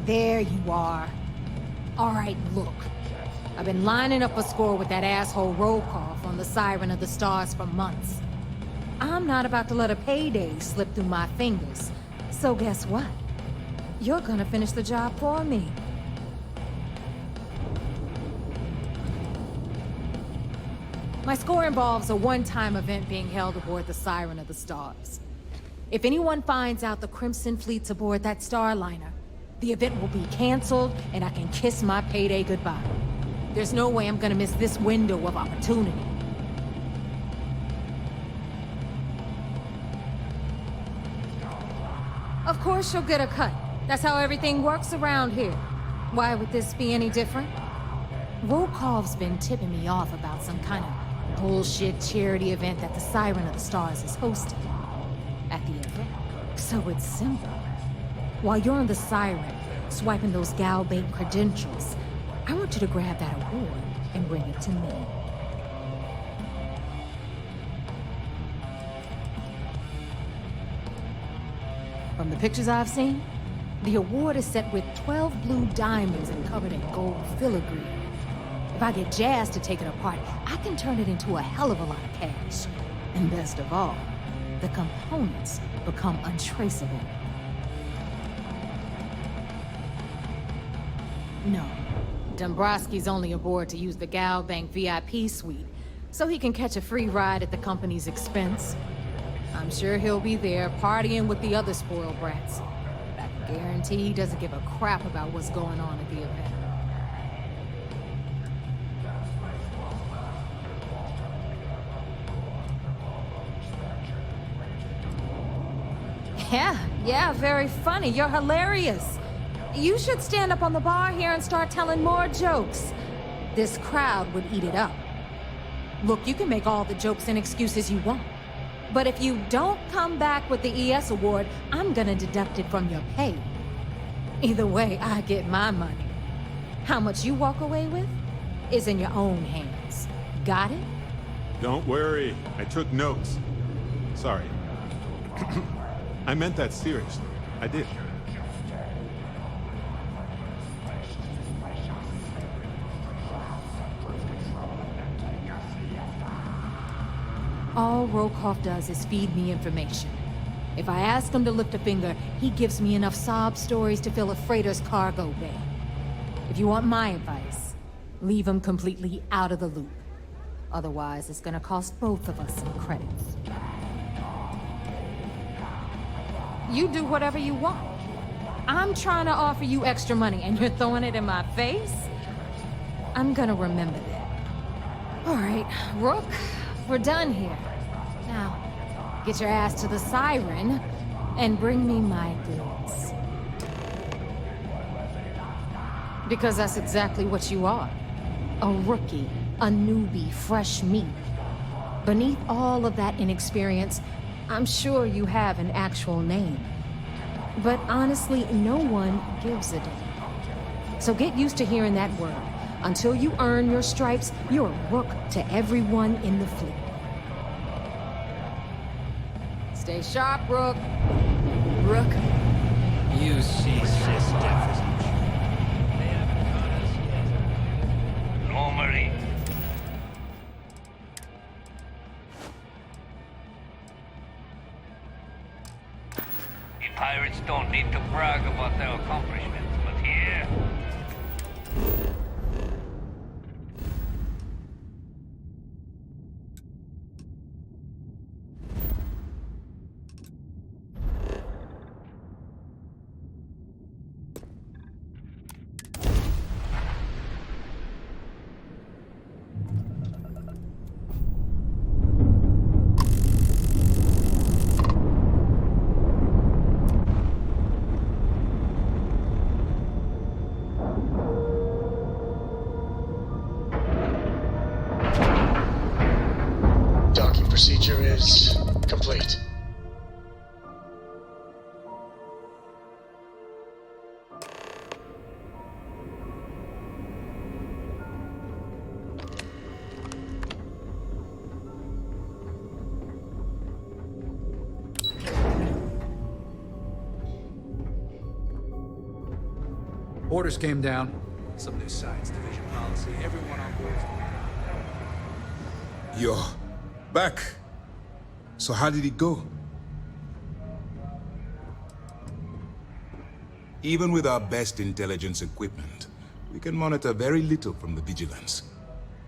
There you are. All right, look. I've been lining up a score with that asshole Rokoff on the Siren of the Stars for months. I'm not about to let a payday slip through my fingers. So guess what? You're gonna finish the job for me. My score involves a one-time event being held aboard the Siren of the Stars. If anyone finds out the Crimson Fleet's aboard that Starliner, the event will be canceled and I can kiss my payday goodbye. There's no way I'm gonna miss this window of opportunity. Of course you'll get a cut. That's how everything works around here. Why would this be any different? Rokov's been tipping me off about some kind of bullshit charity event that the Siren of the Stars is hosting. At the event. So it's simple. While you're on the Siren, swiping those gal bait credentials, I want you to grab that award and bring it to me. From the pictures I've seen, the award is set with 12 blue diamonds and covered in gold filigree. If I get jazzed to take it apart, I can turn it into a hell of a lot of cash. And best of all, the components become untraceable. No, Dombrowski's only aboard to use the Gal Bank VIP suite, so he can catch a free ride at the company's expense. I'm sure he'll be there partying with the other spoiled brats. I can guarantee he doesn't give a crap about what's going on at the event. Yeah, very funny. You're hilarious. You should stand up on the bar here and start telling more jokes. This crowd would eat it up. Look, you can make all the jokes and excuses you want. But if you don't come back with the ES award, I'm gonna deduct it from your pay. Either way, I get my money. How much you walk away with is in your own hands. Got it? Don't worry, I took notes. Sorry. I meant that seriously. I did. All Rokoff does is feed me information. If I ask him to lift a finger, he gives me enough sob stories to fill a freighter's cargo bay. If you want my advice, leave him completely out of the loop. Otherwise, it's gonna cost both of us some credits. You do whatever you want. I'm trying to offer you extra money and you're throwing it in my face? I'm gonna remember that. All right, Rook, we're done here. Now, get your ass to the Siren and bring me my goods. Because that's exactly what you are. A rookie, a newbie, fresh meat. Beneath all of that inexperience, I'm sure you have an actual name. But honestly, no one gives a damn. So get used to hearing that word. Until you earn your stripes, you're a rook to everyone in the fleet. Stay sharp, Rook. Rook. You see, sister. They haven't caught us yet. Normally. The pirates don't need to brag about their accomplishments, but here... Procedure is complete. Orders came down. Some new science division policy. Everyone on board. You're back. So how did it go? Even with our best intelligence equipment, we can monitor very little from the vigilance.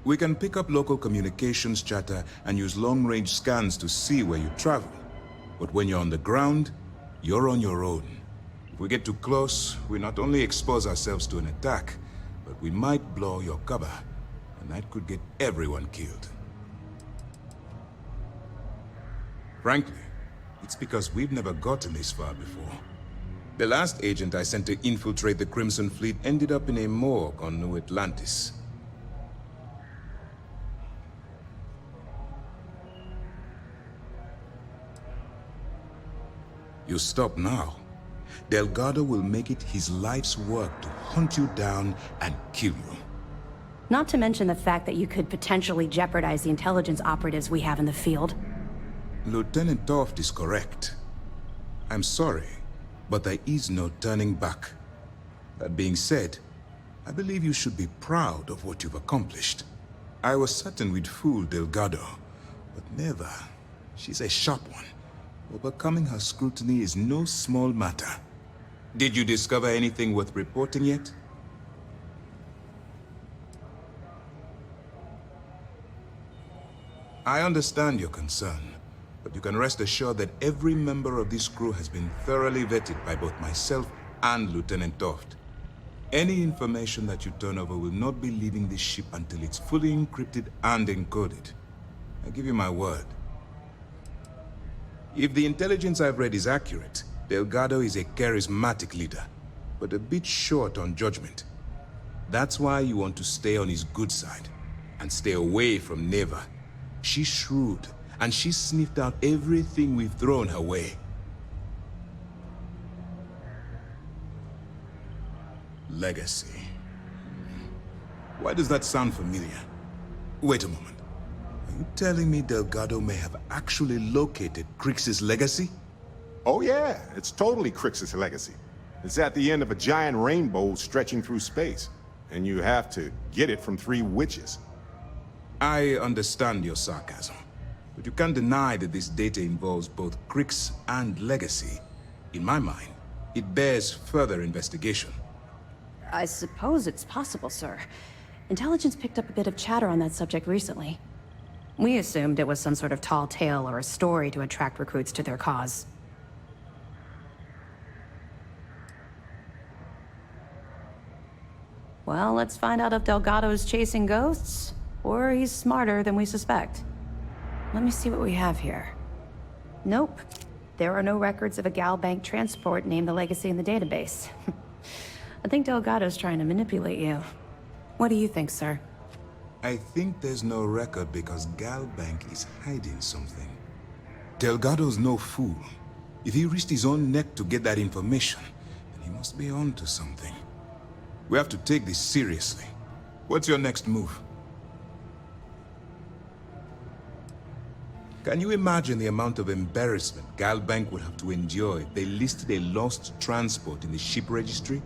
We can pick up local communications chatter and use long-range scans to see where you travel. But when you're on the ground, you're on your own. If we get too close, we not only expose ourselves to an attack, but we might blow your cover, and that could get everyone killed. Frankly, it's because we've never gotten this far before. The last agent I sent to infiltrate the Crimson Fleet ended up in a morgue on New Atlantis. You stop now. Delgado will make it his life's work to hunt you down and kill you. Not to mention the fact that you could potentially jeopardize the intelligence operatives we have in the field. Lieutenant Toft is correct. I'm sorry, but there is no turning back. That being said, I believe you should be proud of what you've accomplished. I was certain we'd fool Delgado, but never. She's a sharp one. Overcoming her scrutiny is no small matter. Did you discover anything worth reporting yet? I understand your concern, but you can rest assured that every member of this crew has been thoroughly vetted by both myself and Lieutenant Toft. Any information that you turn over will not be leaving this ship until it's fully encrypted and encoded. I give you my word. If the intelligence I've read is accurate, Delgado is a charismatic leader, but a bit short on judgment. That's why you want to stay on his good side, and stay away from Neva. She's shrewd, and she's sniffed out everything we've thrown her way. Legacy. Why does that sound familiar? Wait a moment. Are you telling me Delgado may have actually located Crix's legacy? Oh yeah, it's totally Crix's legacy. It's at the end of a giant rainbow stretching through space, and you have to get it from 3 witches. I understand your sarcasm, but you can't deny that this data involves both Crix and legacy. In my mind, it bears further investigation. I suppose it's possible, sir. Intelligence picked up a bit of chatter on that subject recently. We assumed it was some sort of tall tale or a story to attract recruits to their cause. Well, let's find out if Delgado's chasing ghosts, or he's smarter than we suspect. Let me see what we have here. Nope. There are no records of a Gal Bank transport named the Legacy in the database. I think Delgado's trying to manipulate you. What do you think, sir? I think there's no record because Gal Bank is hiding something. Delgado's no fool. If he risked his own neck to get that information, then he must be on to something. We have to take this seriously. What's your next move? Can you imagine the amount of embarrassment Gal Bank would have to endure if they listed a lost transport in the ship registry?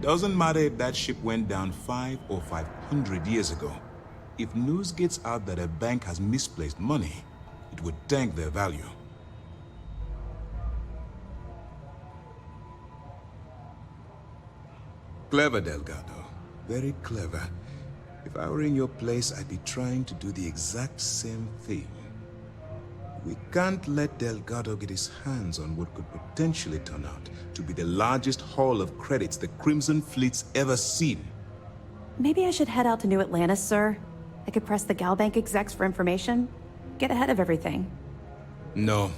Doesn't matter if that ship went down 5 or 500 years ago. If news gets out that a bank has misplaced money, it would tank their value. Clever, Delgado. Very clever. If I were in your place, I'd be trying to do the exact same thing. We can't let Delgado get his hands on what could potentially turn out to be the largest haul of credits the Crimson Fleet's ever seen. Maybe I should head out to New Atlantis, sir. I could press the Gal Bank execs for information. Get ahead of everything. No.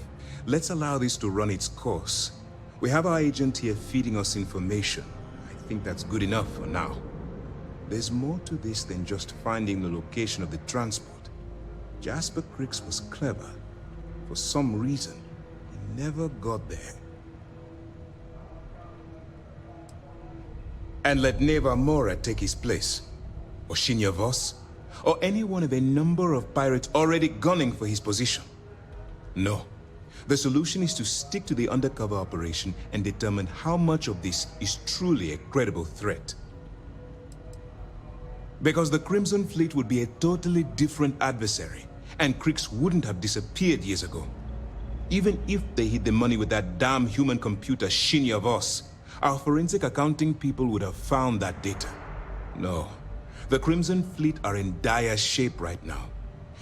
Let's allow this to run its course. We have our agent here feeding us information. I think that's good enough for now. There's more to this than just finding the location of the transport. Jasper Crix was clever. For some reason, he never got there. And let Neva Mora take his place. Or Shinya Voss. Or any one of a number of pirates already gunning for his position. No. The solution is to stick to the undercover operation and determine how much of this is truly a credible threat. Because the Crimson Fleet would be a totally different adversary, and Kriegs wouldn't have disappeared years ago. Even if they hid the money with that damn human computer Shinny of us, our forensic accounting people would have found that data. No, the Crimson Fleet are in dire shape right now.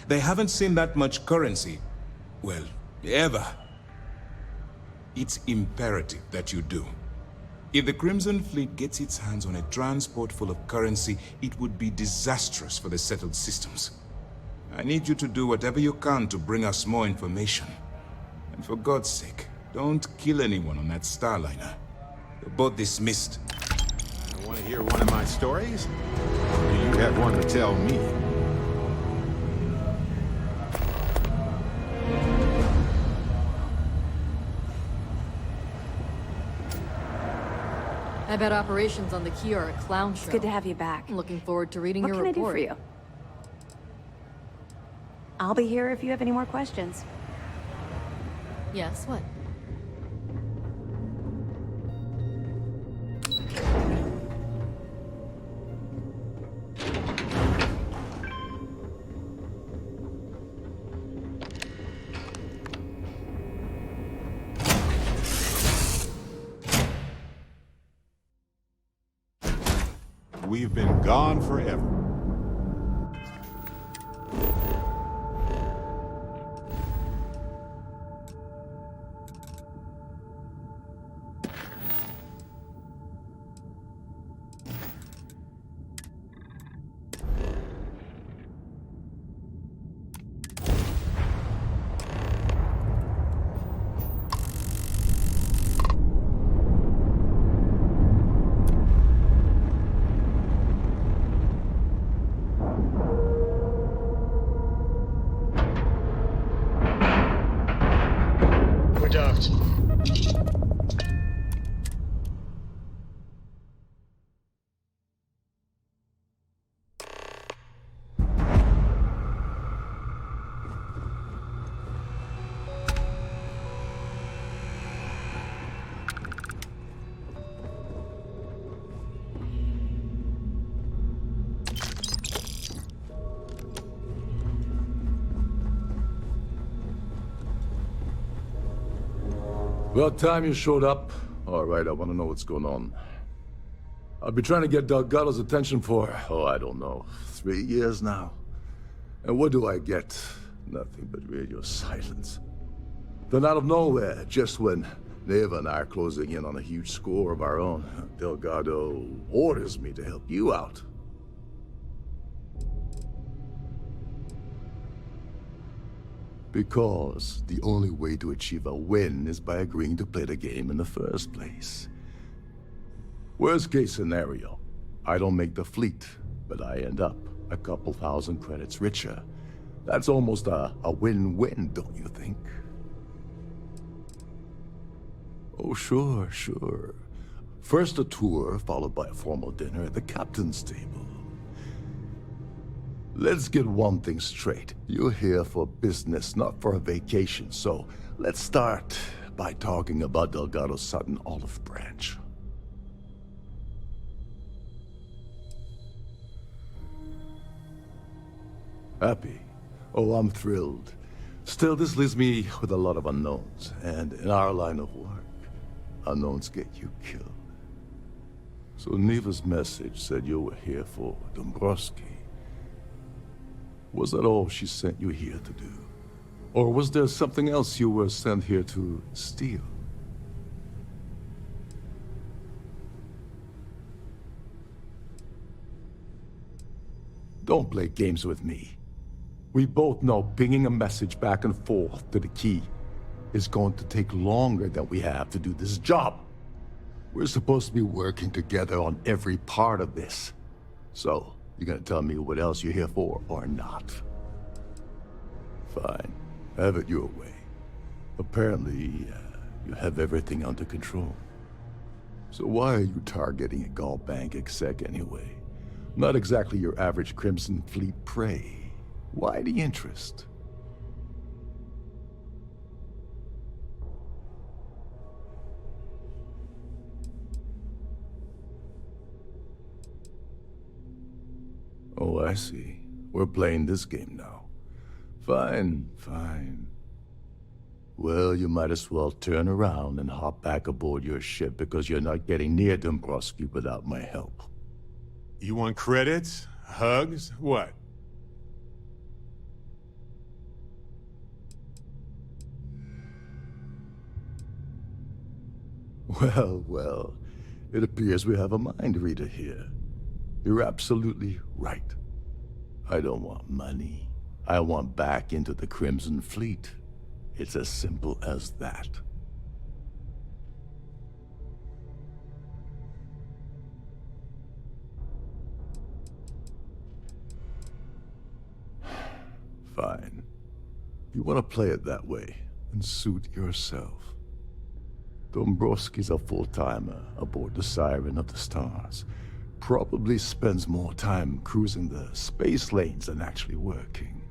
They haven't seen that much currency, well, ever. It's imperative that you do. If the Crimson Fleet gets its hands on a transport full of currency, it would be disastrous for the settled systems. I need you to do whatever you can to bring us more information. And for God's sake, don't kill anyone on that Starliner. You're both dismissed. You want to hear one of my stories? Or do you have one to tell me? I bet operations on the key are a clown show. It's good to have you back. I'm looking forward to reading your What can report. I do for you? I'll be here if you have any more questions. Yes, what? We've been gone forever. We're docked. About time you showed up. All right, I want to know what's going on. I've been trying to get Delgado's attention for, I don't know, 3 years now. And what do I get? Nothing but radio silence. Then out of nowhere, just when Neva and I are closing in on a huge score of our own, Delgado orders me to help you out. Because the only way to achieve a win is by agreeing to play the game in the first place. Worst case scenario, I don't make the fleet, but I end up a couple thousand credits richer. That's almost a win-win, don't you think? Oh, sure, sure. First a tour, followed by a formal dinner at the captain's table. Let's get one thing straight. You're here for business, not for a vacation, so let's start by talking about Delgado's Sudden Olive Branch. Happy? Oh, I'm thrilled. Still, this leaves me with a lot of unknowns, and in our line of work, unknowns get you killed. So Neva's message said you were here for Dombrowski. Was that all she sent you here to do? Or was there something else you were sent here to steal? Don't play games with me. We both know pinging a message back and forth to the key is going to take longer than we have to do this job. We're supposed to be working together on every part of this. So, you gonna tell me what else you're here for, or not? Fine. Have it your way. Apparently, you have everything under control. So why are you targeting a Gall Bank exec anyway? Not exactly your average Crimson Fleet prey. Why the interest? I see. We're playing this game now. Fine, fine. Well, you might as well turn around and hop back aboard your ship because you're not getting near Dombrowski without my help. You want credits? Hugs? What? Well, well, it appears we have a mind reader here. You're absolutely right. I don't want money. I want back into the Crimson Fleet. It's as simple as that. Fine. You want to play it that way, and suit yourself. Dombrowski's a full-timer aboard the Siren of the Stars. Probably spends more time cruising the space lanes than actually working.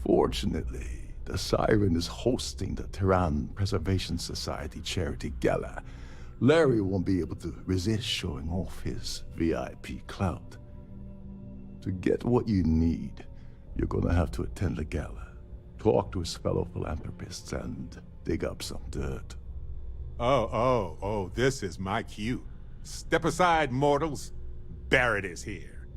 Fortunately, the Siren is hosting the Terran Preservation Society charity gala. Larry won't be able to resist showing off his VIP clout. To get what you need, you're gonna have to attend the gala, talk to his fellow philanthropists, and dig up some dirt. Oh, this is my cue. Step aside, mortals. Barrett is here.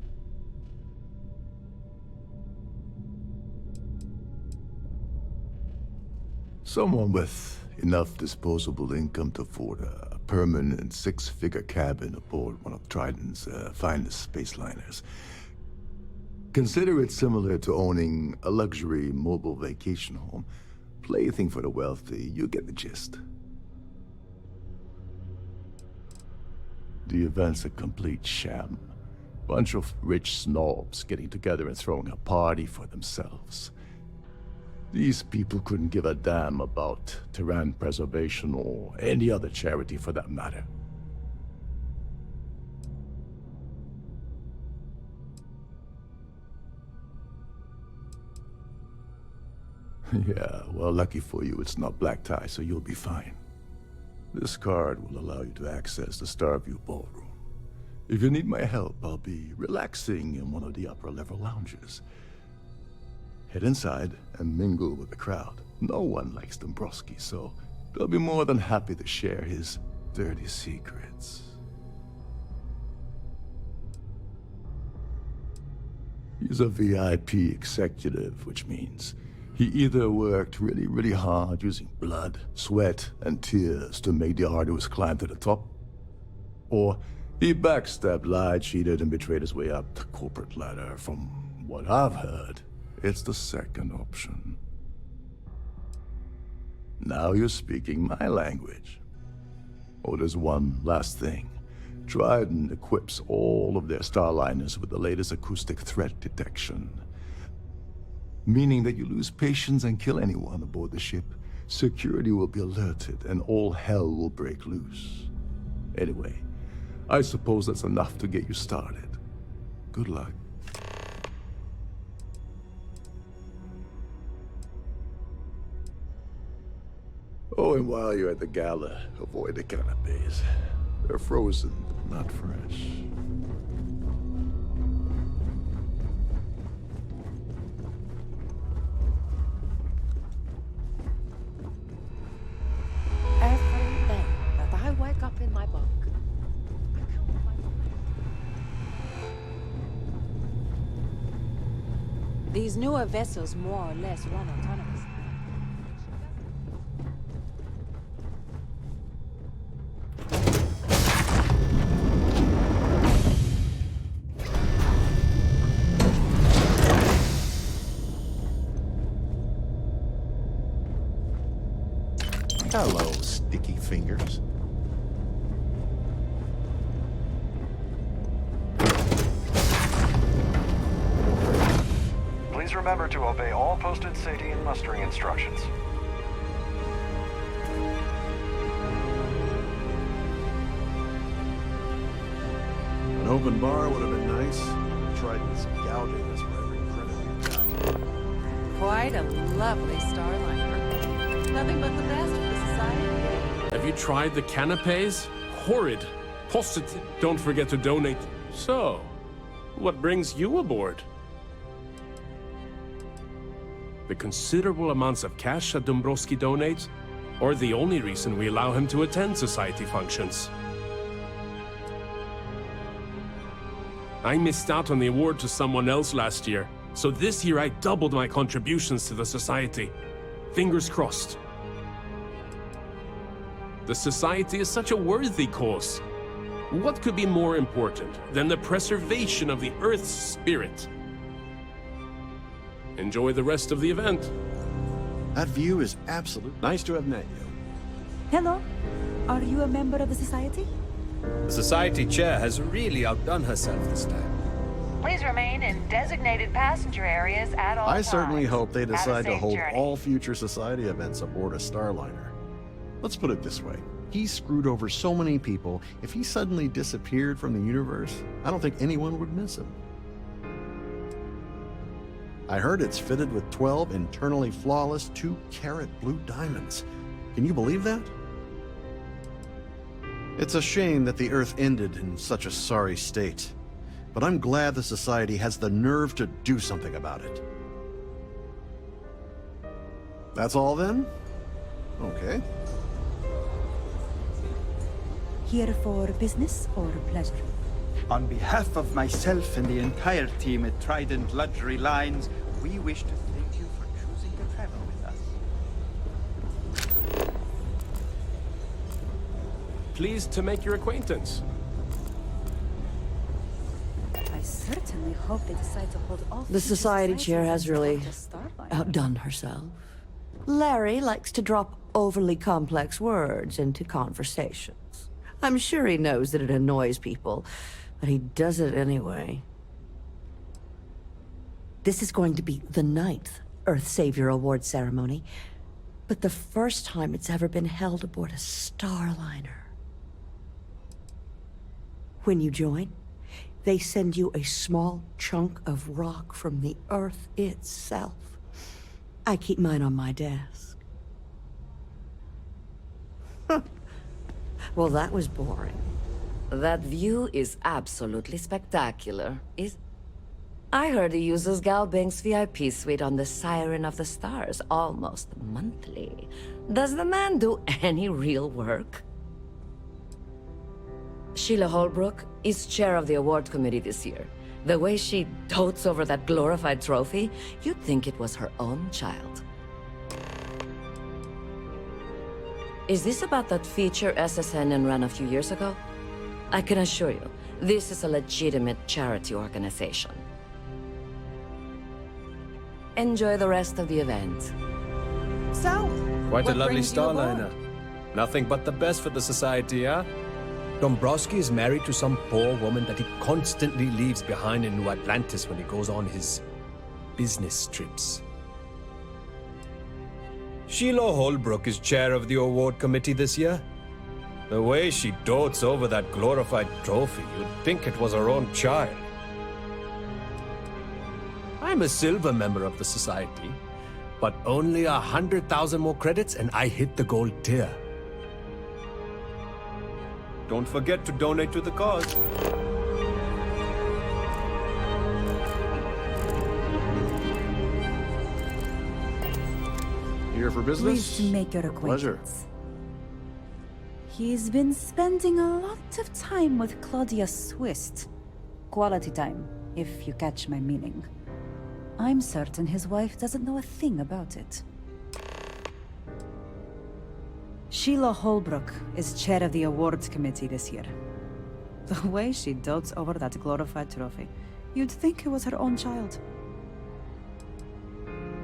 Someone with enough disposable income to afford a permanent six-figure cabin aboard one of Trident's finest space liners. Consider it similar to owning a luxury mobile vacation home. Plaything for the wealthy, you get the gist. The event's a complete sham. Bunch of rich snobs getting together and throwing a party for themselves. These people couldn't give a damn about Terran preservation or any other charity for that matter. Yeah, well, lucky for you, it's not black tie, so you'll be fine. This card will allow you to access the Starfield ballroom. If you need my help, I'll be relaxing in one of the upper-level lounges. Head inside and mingle with the crowd. No one likes Dombrowski, so they'll be more than happy to share his dirty secrets. He's a VIP executive, which means he either worked really hard using blood, sweat, and tears to make the arduous climb to the top, or he backstabbed, lied, cheated, and betrayed his way up the corporate ladder. From what I've heard, it's the second option. Now you're speaking my language. Oh, there's one last thing. Trident equips all of their starliners with the latest acoustic threat detection. Meaning that you lose patience and kill anyone aboard the ship, security will be alerted and all hell will break loose. Anyway, I suppose that's enough to get you started. Good luck. Oh, and while you're at the gala, avoid the canapes. They're frozen, not fresh. Every day that I wake up in my bunk, I count my... These newer vessels more or less run autonomous. Hello, sticky fingers. Please remember to obey all posted safety and mustering instructions. An open bar would have been nice. Trident's gouging us for every credit we've got. Quite a lovely starliner. Nothing but the best for the society. Have you tried the canapes? Horrid. Positive. Don't forget to donate. So, What brings you aboard? The considerable amounts of cash that Dombrowski donates, or the only reason we allow him to attend society functions? I missed out on the award to someone else last year, so this year I doubled my contributions to the society. Fingers crossed. The society is such a worthy cause. What could be more important than the preservation of the Earth's spirit? Enjoy the rest of the event. That view is absolute. Nice to have met you. Hello. Are you a member of the society? The society chair has really outdone herself this time. Please remain in designated passenger areas at all times. I certainly hope they Have a decide to safe hold journey. all future society events aboard a Starliner. Let's put it this way. He screwed over so many people, if he suddenly disappeared from the universe, I don't think anyone would miss him. I heard it's fitted with 12 internally flawless 2-carat blue diamonds. Can you believe that? It's a shame that the Earth ended in such a sorry state, but I'm glad the Society has the nerve to do something about it. That's all then? Okay. Here for business or pleasure? On behalf of myself and the entire team at Trident Luxury Lines, we wish to thank you for choosing to travel with us. Pleased to make your acquaintance. I certainly hope they decide to hold all The society chair has really outdone herself. Larry likes to drop overly complex words into conversations. I'm sure he knows that it annoys people, but he does it anyway. This is going to be the 9th Earth Savior Award ceremony, but the first time it's ever been held aboard a Starliner. When you join, they send you a small chunk of rock from the Earth itself. I keep mine on my desk. Well, that was boring. That view is absolutely spectacular. I heard he uses Galbank's VIP suite on the Siren of the Stars almost monthly. Does the man do any real work? Sheila Holbrook is chair of the award committee this year. The way she dotes over that glorified trophy, you'd think it was her own child. Is this about that feature SSN ran a few years ago? I can assure you, this is a legitimate charity organization. Enjoy the rest of the event. So, Quite a what lovely brings you aboard? Starliner. Nothing but the best for the society, huh? Dombrowski is married to some poor woman that he constantly leaves behind in New Atlantis when he goes on his business trips. Sheila Holbrook is chair of the award committee this year. The way she dotes over that glorified trophy, you'd think it was her own child. I'm a silver member of the society, but only 100,000 more credits and I hit the gold tier. Don't forget to donate to the cause. Here for business? Pleased to make your acquaintance. Pleasure. He's been spending a lot of time with Claudia Swist. Quality time, if you catch my meaning. I'm certain his wife doesn't know a thing about it. Sheila Holbrook is chair of the awards committee this year. The way she dotes over that glorified trophy, you'd think it was her own child.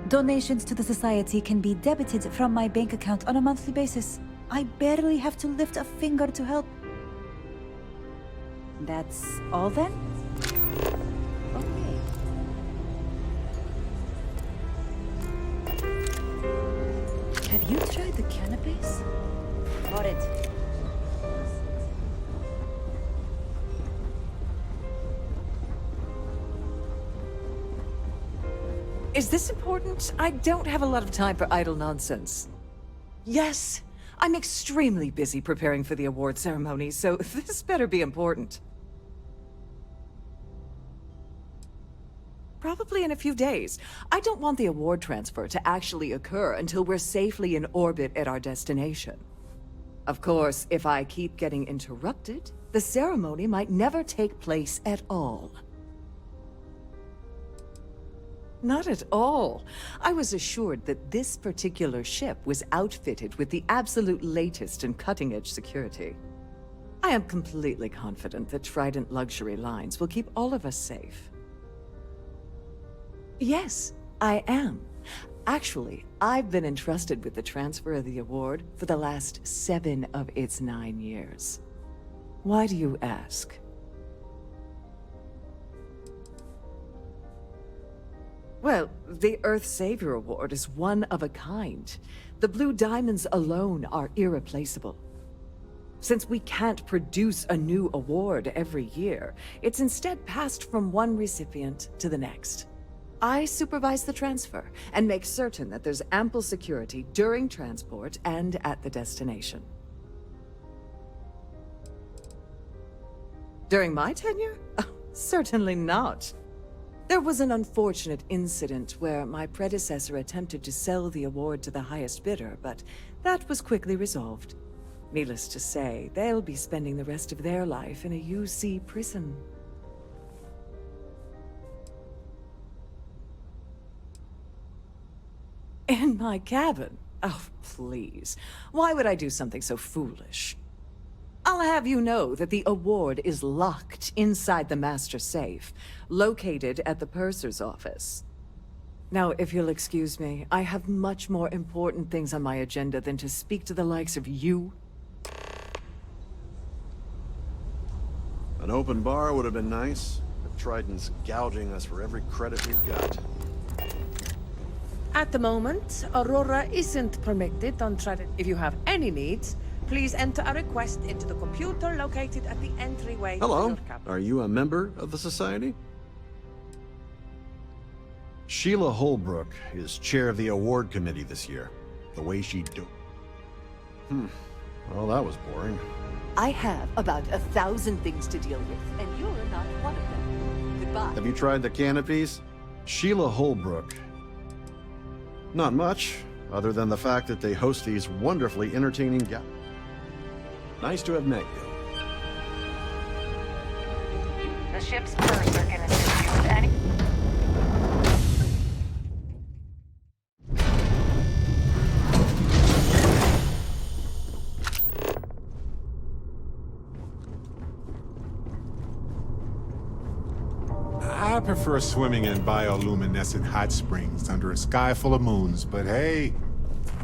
Donations to the society can be debited from my bank account on a monthly basis. I barely have to lift a finger to help. That's all then? Okay. Have you tried the canapes? Got it. Is this important? I don't have a lot of time for idle nonsense. Yes, I'm extremely busy preparing for the award ceremony, so this better be important. Probably in a few days. I don't want the award transfer to actually occur until we're safely in orbit at our destination. Of course, if I keep getting interrupted, the ceremony might never take place at all. Not at all. I was assured that this particular ship was outfitted with the absolute latest in cutting-edge security. I am completely confident that Trident Luxury Lines will keep all of us safe. Yes, I am. Actually, I've been entrusted with the transfer of the award for the last 7 of its 9 years. Why do you ask? Well, the Earth Savior Award is one of a kind. The Blue Diamonds alone are irreplaceable. Since we can't produce a new award every year, it's instead passed from one recipient to the next. I supervise the transfer and make certain that there's ample security during transport and at the destination. During my tenure? Oh, certainly not. There was an unfortunate incident where my predecessor attempted to sell the award to the highest bidder, but that was quickly resolved. Needless to say, they'll be spending the rest of their life in a UC prison. In my cabin? Oh, please. Why would I do something so foolish? I'll have you know that the award is locked inside the master safe, located at the purser's office. Now, if you'll excuse me, I have much more important things on my agenda than to speak to the likes of you. An open bar would have been nice, but Trident's gouging us for every credit we've got. At the moment, Aurora isn't permitted on Trident. If you have any needs, please enter a request into the computer located at the entryway. Hello, to your cabin. are you a member of the Society? Sheila Holbrook is chair of the award committee this year. The way she Well, that was boring. I have about 1,000 things to deal with, and you're not one of them. Goodbye. Have you tried the canopies? Sheila Holbrook. Not much, other than the fact that they host these wonderfully entertaining Nice to have met you. The ship's purser can assist you with any... I prefer swimming in bioluminescent hot springs under a sky full of moons, but hey,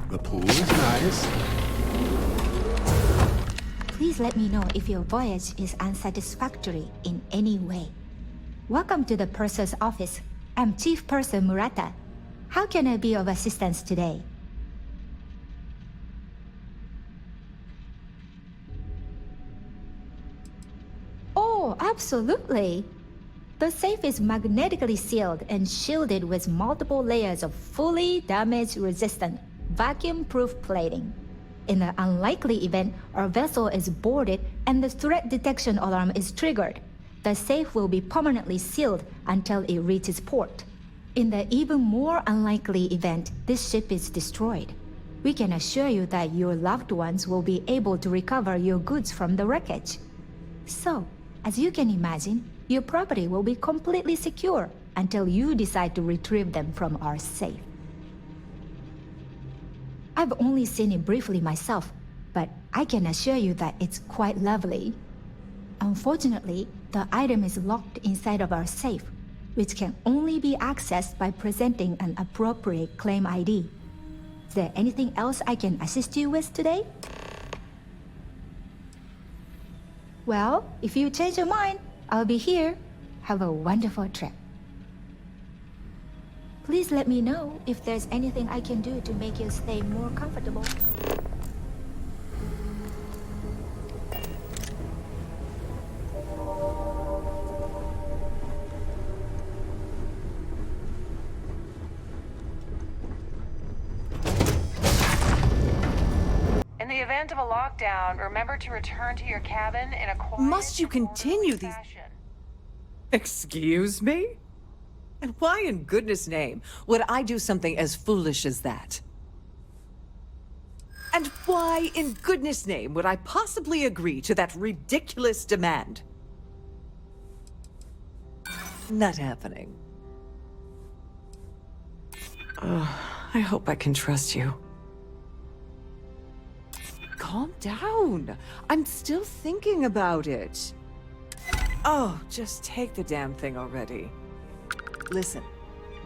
the pool is nice. Please let me know if your voyage is unsatisfactory in any way. Welcome to the Purser's office. I'm Chief Purser Murata. How can I be of assistance today? Oh, absolutely. The safe is magnetically sealed and shielded with multiple layers of fully damage-resistant, vacuum-proof plating. In the unlikely event our vessel is boarded and the threat detection alarm is triggered, the safe will be permanently sealed until it reaches port. In the even more unlikely event this ship is destroyed, we can assure you that your loved ones will be able to recover your goods from the wreckage. So, as you can imagine, your property will be completely secure until you decide to retrieve them from our safe. I've only seen it briefly myself, but I can assure you that it's quite lovely. Unfortunately, the item is locked inside of our safe, which can only be accessed by presenting an appropriate claim ID. Is there anything else I can assist you with today? Well, if you change your mind, I'll be here. Have a wonderful trip. Please let me know if there's anything I can do to make your stay more comfortable. In the event of a lockdown, remember to return to your cabin in a quiet... Must you continue these... fashion. Excuse me? And why in goodness name would I do something as foolish as that? And why in goodness name would I possibly agree to that ridiculous demand? Not happening. I hope I can trust you. Calm down. I'm still thinking about it. Oh, just take the damn thing already. Listen,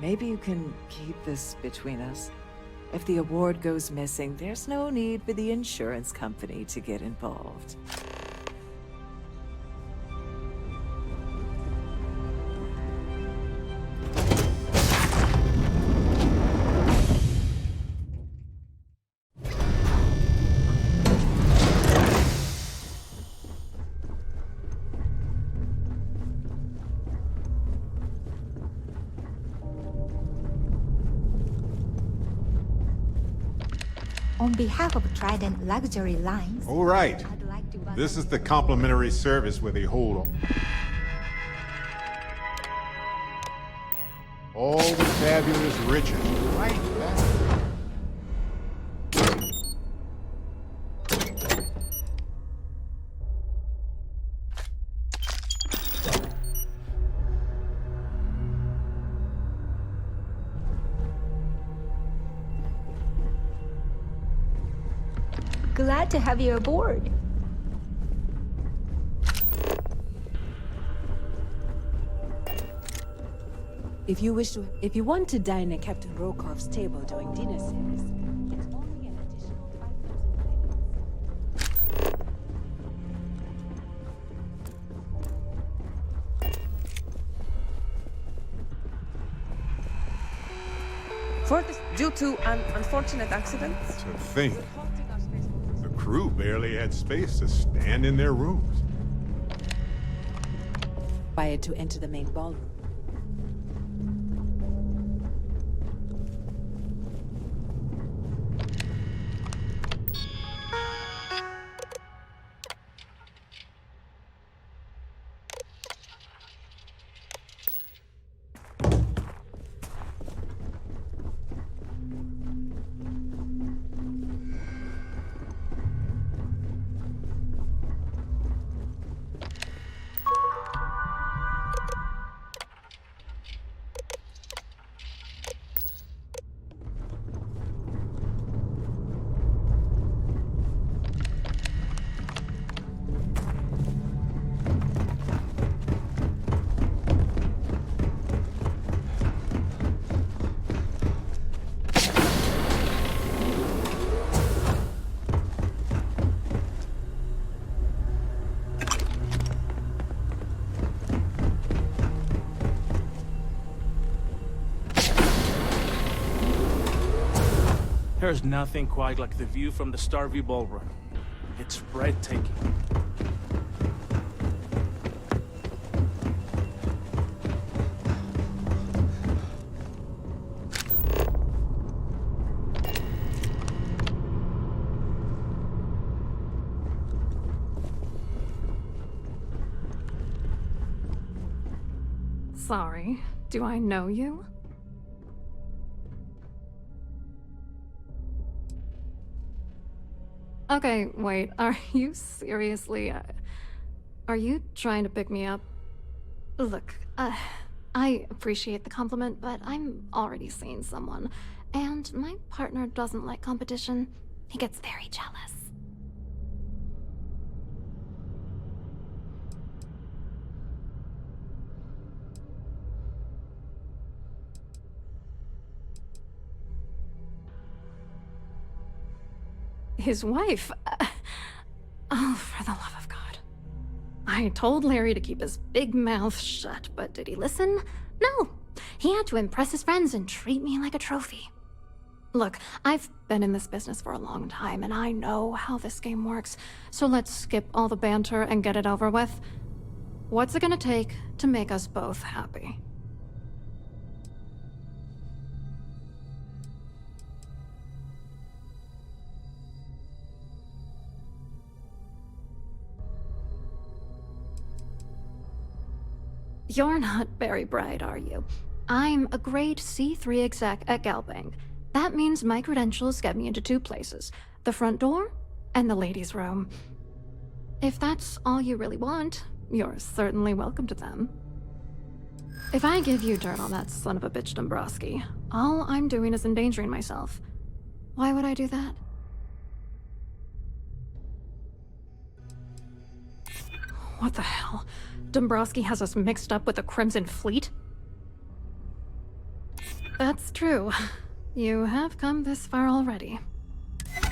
maybe you can keep this between us. If the award goes missing, there's no need for the insurance company to get involved. On behalf of Trident Luxury Lines, All right. I'd like to welcome This is the complimentary service where they hold all the fabulous riches right back. Glad to have you aboard. If you want to dine at Captain Rokov's table during dinner service, it's only an additional 5,000 credits. Due to an unfortunate accident, To think, the crew barely had space to stand in their rooms. Required to enter the main ballroom. There's nothing quite like the view from the Starfield ballroom. It's breathtaking. Sorry, do I know you? Okay, wait, are you seriously... are you trying to pick me up? Look, I appreciate the compliment, but I'm already seeing someone, and my partner doesn't like competition. He gets very jealous. His wife? Oh, for the love of God. I told Larry to keep his big mouth shut, but did he listen? No. He had to impress his friends and treat me like a trophy. Look, I've been in this business for a long time, and I know how this game works, so let's skip all the banter and get it over with. What's it gonna take to make us both happy? You're not very bright, are you? I'm a grade C3 exec at Galbank. That means my credentials get me into 2 places, the front door and the ladies' room. If that's all you really want, you're certainly welcome to them. If I give you dirt on that son of a bitch Dombrowski, all I'm doing is endangering myself. Why would I do that? What the hell? Dombrowski has us mixed up with the Crimson Fleet? That's true. You have come this far already.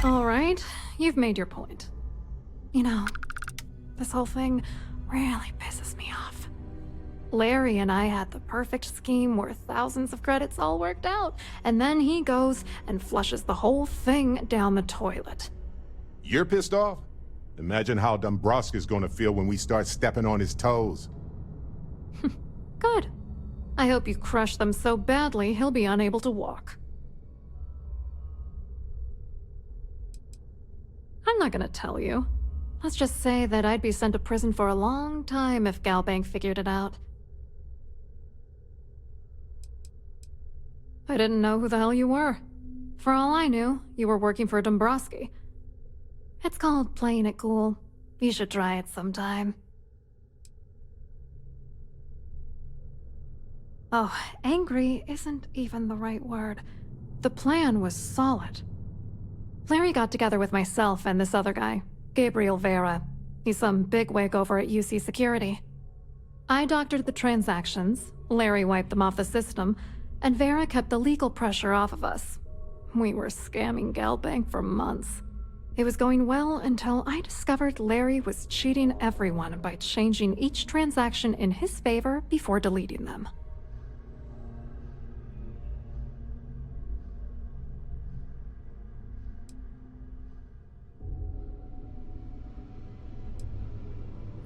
All right, you've made your point. You know, this whole thing really pisses me off. Larry and I had the perfect scheme worth thousands of credits all worked out, and then he goes and flushes the whole thing down the toilet. You're pissed off? Imagine how Dombrowski's gonna feel when we start stepping on his toes. Good. I hope you crush them so badly he'll be unable to walk. I'm not gonna tell you. Let's just say that I'd be sent to prison for a long time if Galbank figured it out. I didn't know who the hell you were. For all I knew, you were working for Dombrowski. It's called playing it cool. You should try it sometime. Oh, angry isn't even the right word. The plan was solid. Larry got together with myself and this other guy, Gabriel Vera. He's some bigwig over at UC Security. I doctored the transactions, Larry wiped them off the system, and Vera kept the legal pressure off of us. We were scamming Galbank for months. It was going well until I discovered Larry was cheating everyone by changing each transaction in his favor before deleting them.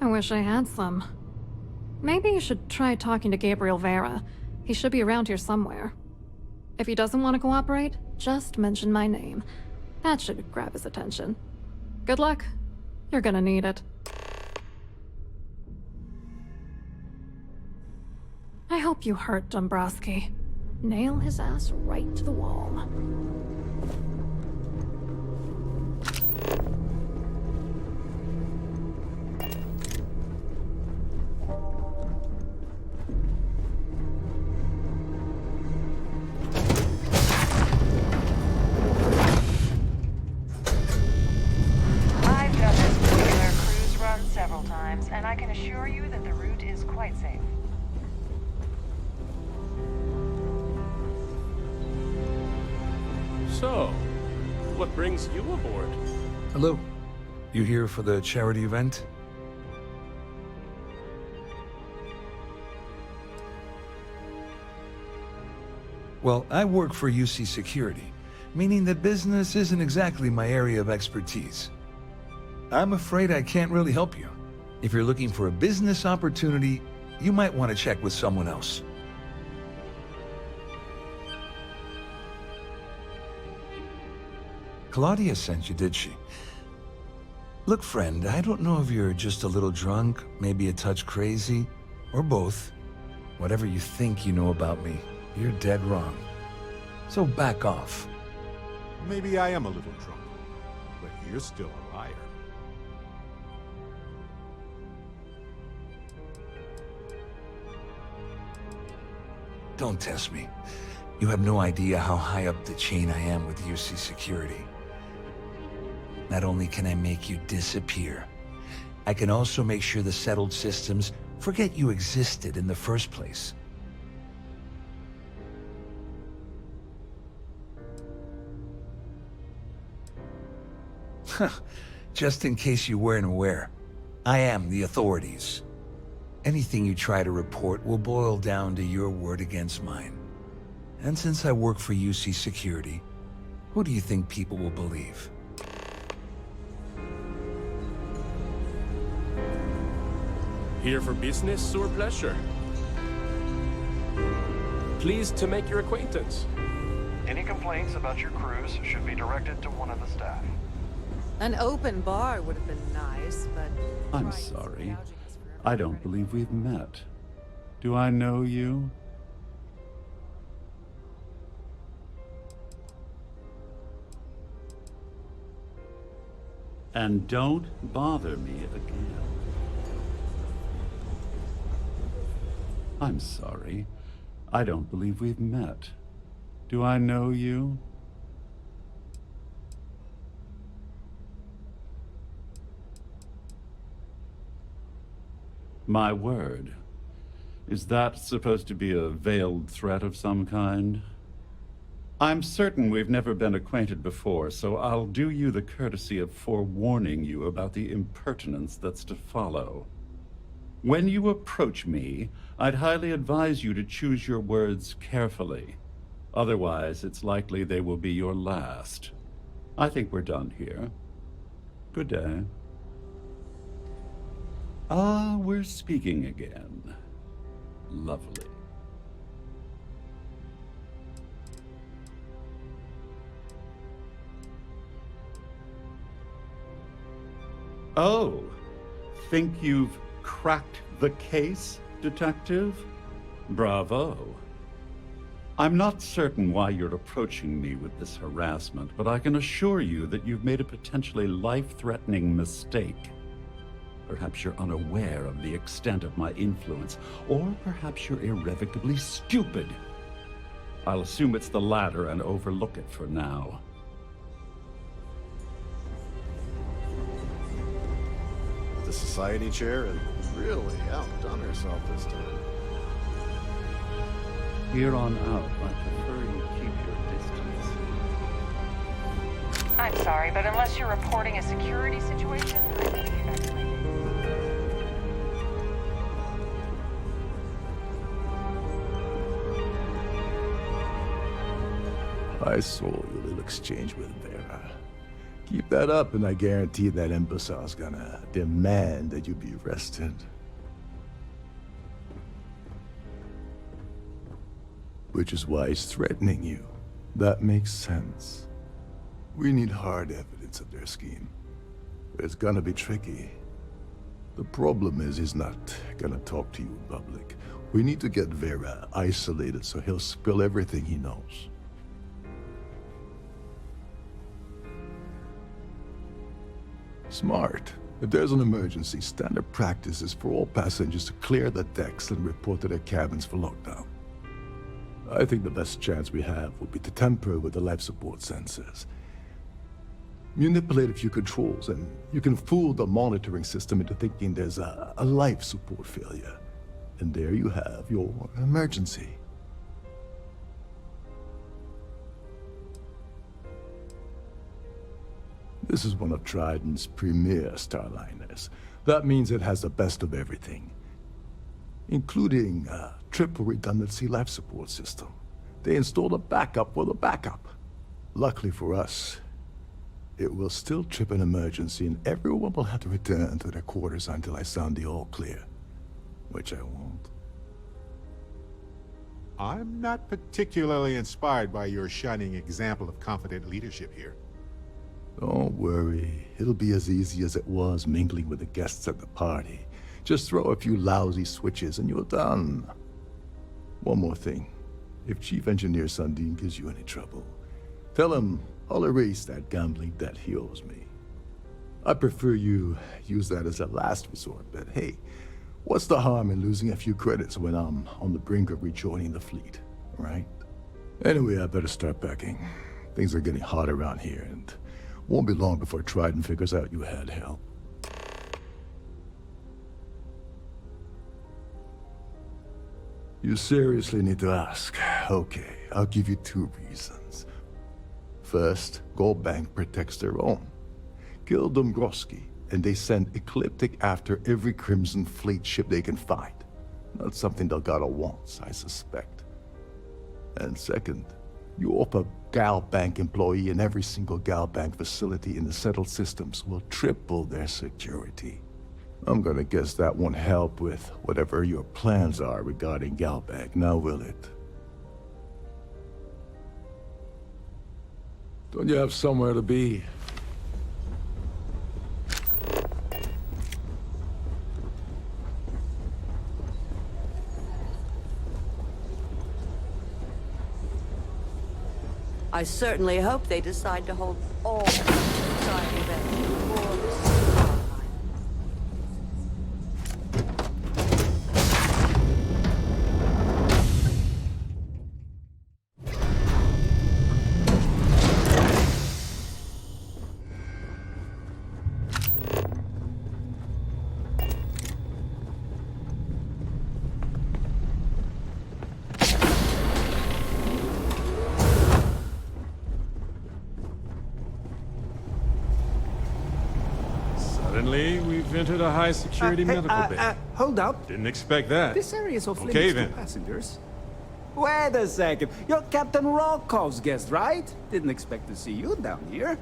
I wish I had some. Maybe you should try talking to Gabriel Vera. He should be around here somewhere. If he doesn't want to cooperate, just mention my name. That should grab his attention. Good luck. You're gonna need it. I hope you hurt Dombrowski. Nail his ass right to the wall. And I can assure you that the route is quite safe. So, what brings you aboard? Hello. You here for the charity event? Well, I work for UC Security, meaning that business isn't exactly my area of expertise. I'm afraid I can't really help you. If you're looking for a business opportunity, you might want to check with someone else. Claudia sent you, did she? Look, friend, I don't know if you're just a little drunk, maybe a touch crazy, or both. Whatever you think you know about me, you're dead wrong. So back off. Maybe I am a little drunk, but you're still a liar. Don't test me. You have no idea how high up the chain I am with UC Security. Not only can I make you disappear, I can also make sure the settled systems forget you existed in the first place. Just in case you weren't aware, I am the authorities. Anything you try to report will boil down to your word against mine. And since I work for UC Security, who do you think people will believe? Here for business or pleasure? Pleased to make your acquaintance. Any complaints about your cruise should be directed to one of the staff. An open bar would have been nice, but... I'm sorry. I don't believe we've met. Do I know you? And don't bother me again. I'm sorry. I don't believe we've met. Do I know you? My word. Is that supposed to be a veiled threat of some kind? I'm certain we've never been acquainted before, so I'll do you the courtesy of forewarning you about the impertinence that's to follow. When you approach me, I'd highly advise you to choose your words carefully. Otherwise, it's likely they will be your last. I think we're done here. Good day. Ah, we're speaking again. Lovely. Oh, think you've cracked the case, Detective? Bravo. I'm not certain why you're approaching me with this harassment, but I can assure you that you've made a potentially life-threatening mistake. Perhaps you're unaware of the extent of my influence, or perhaps you're irrevocably stupid. I'll assume it's the latter and overlook it for now. The society chair had really outdone herself this time. Here on out, I prefer you keep your distance. I'm sorry, but unless you're reporting a security situation, I'm going to be evacuated. I saw your little exchange with Vera. Keep that up, and I guarantee that imbecile's gonna demand that you be arrested. Which is why he's threatening you. That makes sense. We need hard evidence of their scheme. It's gonna be tricky. The problem is he's not gonna talk to you in public. We need to get Vera isolated so he'll spill everything he knows. Smart. If there's an emergency, standard practice is for all passengers to clear the decks and report to their cabins for lockdown. I think the best chance we have would be to tamper with the life support sensors. Manipulate a few controls, and you can fool the monitoring system into thinking there's a life support failure. And there you have your emergency. This is one of Trident's premier starliners. That means it has the best of everything, including a triple redundancy life support system. They installed a backup for the backup. Luckily for us, it will still trip an emergency and everyone will have to return to their quarters until I sound the all clear, which I won't. I'm not particularly inspired by your shining example of confident leadership here. Don't worry, it'll be as easy as it was mingling with the guests at the party. Just throw a few lousy switches and you're done. One more thing. If Chief Engineer Sundin gives you any trouble, tell him I'll erase that gambling debt he owes me. I prefer you use that as a last resort, but hey, what's the harm in losing a few credits when I'm on the brink of rejoining the fleet, right? Anyway, I better start packing. Things are getting hot around here, and won't be long before Trident figures out you had help. You seriously need to ask. Okay, I'll give you 2 reasons. First, Gold Bank protects their own. Kill Dombrowski, and they send Ecliptic after every Crimson Fleet ship they can find. Not something Delgado wants, I suspect. And second, you offer Gal Bank employee in every single Gal Bank facility in the settled systems will triple their security. I'm gonna guess that won't help with whatever your plans are regarding Gal Bank, now will it? Don't you have somewhere to be? I certainly hope they decide to hold all society events before You've entered a high-security medical bay. Hold up. Didn't expect that. This area is off Okay, limits then. to passengers. Wait a second. You're Captain Rokov's guest, right? Didn't expect to see you down here.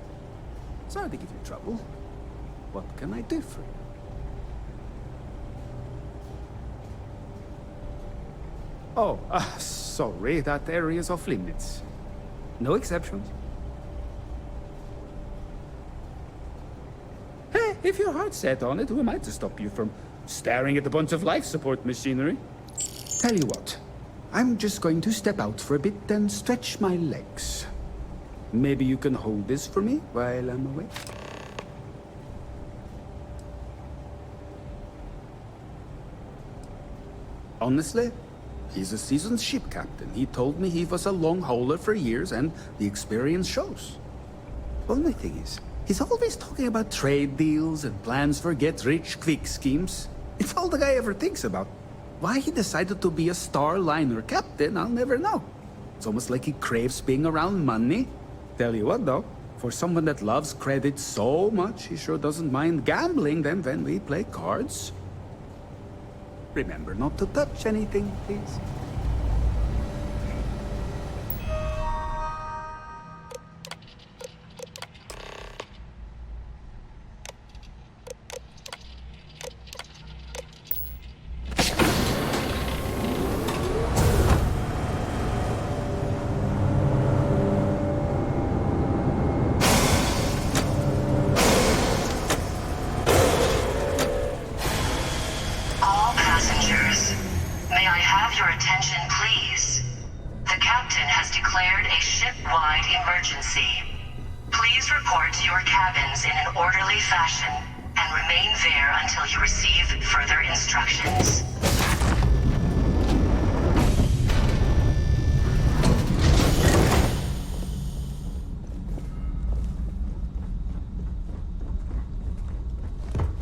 Sorry to give you trouble. What can I do for you? Oh, sorry. That area is off limits. No exceptions. Hey, if your heart's set on it, who am I to stop you from staring at a bunch of life support machinery? Tell you what, I'm just going to step out for a bit and stretch my legs. Maybe you can hold this for me while I'm away? Honestly, he's a seasoned ship captain. He told me he was a long hauler for years, and the experience shows. Only thing is, he's always talking about trade deals and plans for get-rich-quick schemes. It's all the guy ever thinks about. Why he decided to be a Starliner captain, I'll never know. It's almost like he craves being around money. Tell you what, though, for someone that loves credit so much, he sure doesn't mind gambling them when we play cards. Remember not to touch anything, please.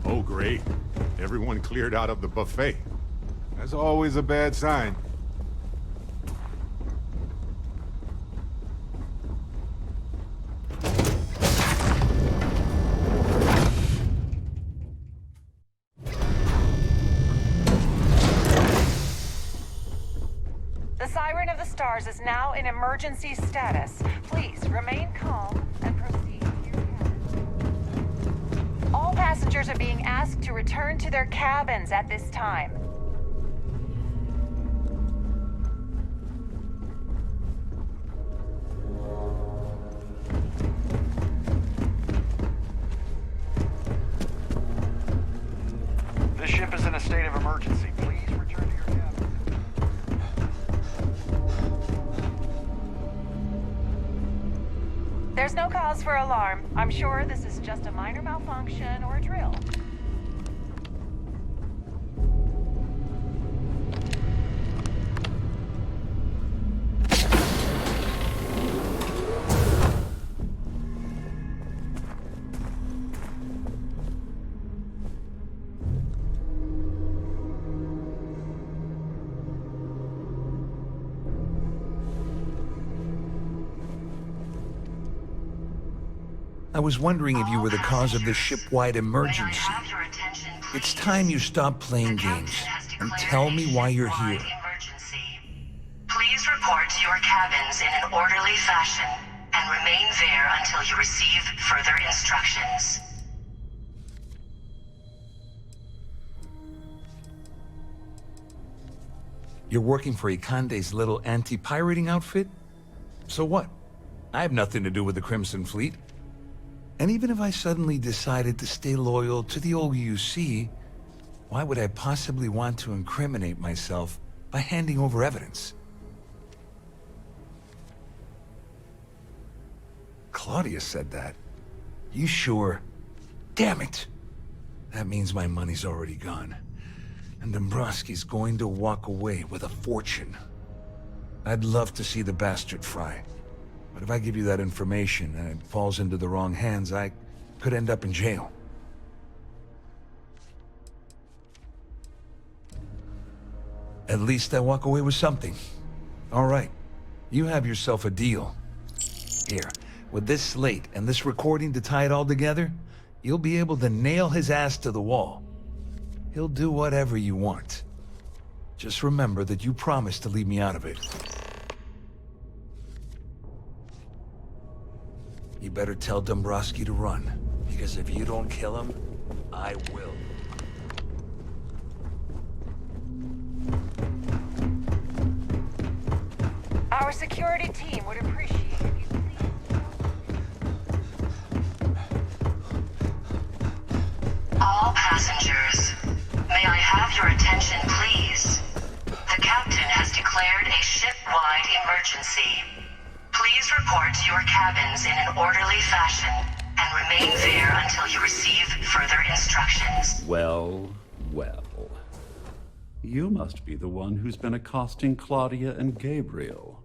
Oh, great. Everyone cleared out of the buffet. That's always a bad sign. The Siren of the Stars is now in emergency status. Please remain calm and proceed to your cabin. All passengers are being asked to return to their cabins at this time. This ship is in a state of emergency. Please return to your cabin. There's no cause for alarm. I'm sure this is just a minor malfunction or a drill. I was wondering if you were the cause of this ship-wide emergency. It's time you stop playing games and tell me why you're here. Please report to your cabins in an orderly fashion and remain there until you receive further instructions. You're working for Ikande's little anti-pirating outfit? So what? I have nothing to do with the Crimson Fleet. And even if I suddenly decided to stay loyal to the OUC, why would I possibly want to incriminate myself by handing over evidence? Claudia said that. You sure? Damn it! That means my money's already gone. And Dombrowski's going to walk away with a fortune. I'd love to see the bastard fry. But if I give you that information and it falls into the wrong hands, I could end up in jail. At least I walk away with something. All right, you have yourself a deal. Here, with this slate and this recording to tie it all together, you'll be able to nail his ass to the wall. He'll do whatever you want. Just remember that you promised to leave me out of it. You better tell Dombrowski to run, because if you don't kill him, I will. Our security team would appreciate if you please. All passengers, may I have your attention, please? The captain has declared a ship-wide emergency. Please report to your cabins in an orderly fashion and remain there until you receive further instructions. Well, well. You must be the one who's been accosting Claudia and Gabriel.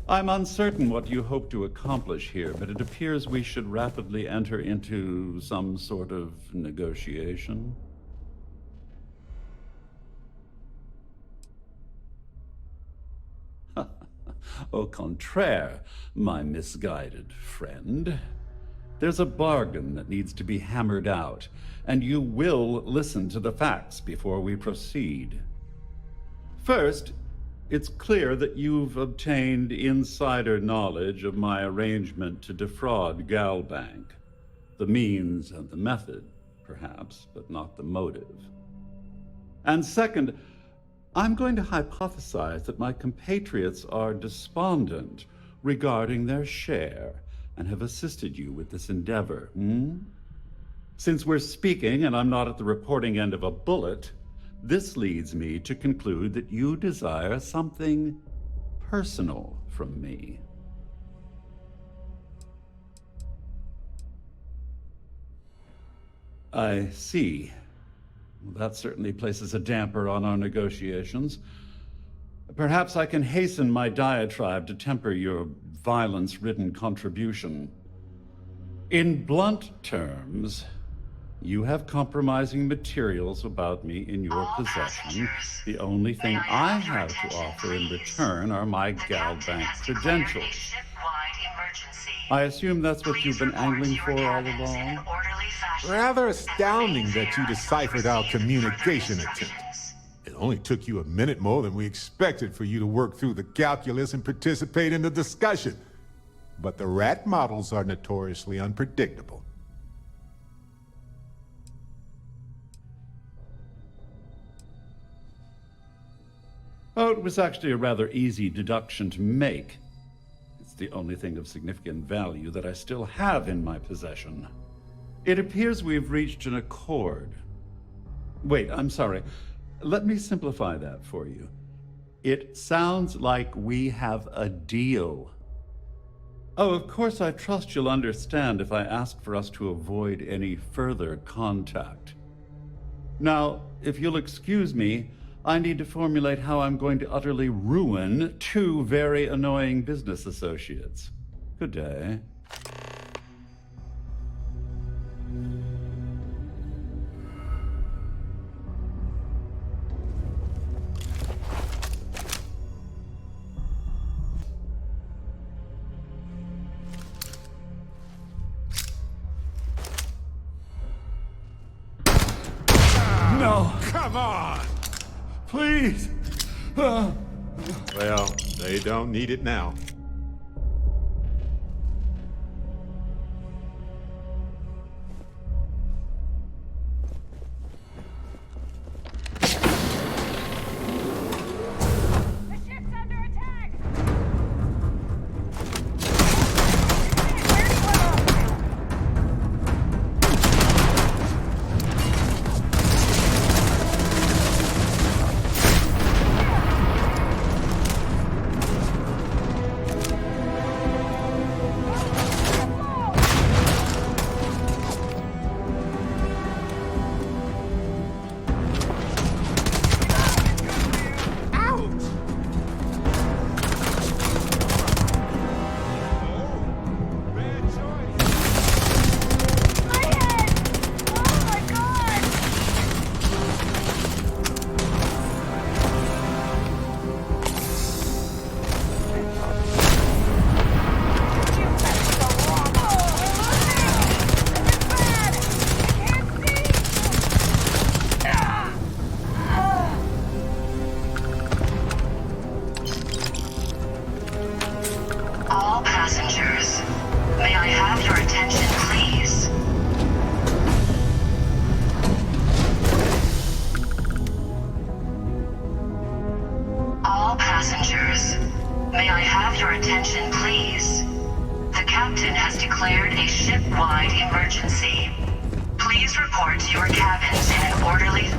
I'm uncertain what you hope to accomplish here, but it appears we should rapidly enter into some sort of negotiation. Au contraire, my misguided friend. There's a bargain that needs to be hammered out, and you will listen to the facts before we proceed. First, it's clear that you've obtained insider knowledge of my arrangement to defraud Galbank. The means and the method, perhaps, but not the motive. And second, I'm going to hypothesize that my compatriots are despondent regarding their share and have assisted you with this endeavor, Since we're speaking and I'm not at the reporting end of a bullet, this leads me to conclude that you desire something personal from me. I see. Well, that certainly places a damper on our negotiations. Perhaps I can hasten my diatribe to temper your violence-ridden contribution. In blunt terms, you have compromising materials about me in your possession. The only thing I have to offer in return are my Galbank credentials. I assume that's what you've been angling for all along? Rather astounding that you deciphered our communication attempt. It only took you a minute more than we expected for you to work through the calculus and participate in the discussion. But the rat models are notoriously unpredictable. Oh, it was actually a rather easy deduction to make. It's the only thing of significant value that I still have in my possession. It appears we've reached an accord. Wait, I'm sorry. Let me simplify that for you. It sounds like we have a deal. Oh, of course, I trust you'll understand if I ask for us to avoid any further contact. Now, if you'll excuse me, I need to formulate how I'm going to utterly ruin two very annoying business associates. Good day. No! Come on! Please! Well, they don't need it now. attention, please. The captain has declared a ship-wide emergency. Please report to your cabins in an orderly...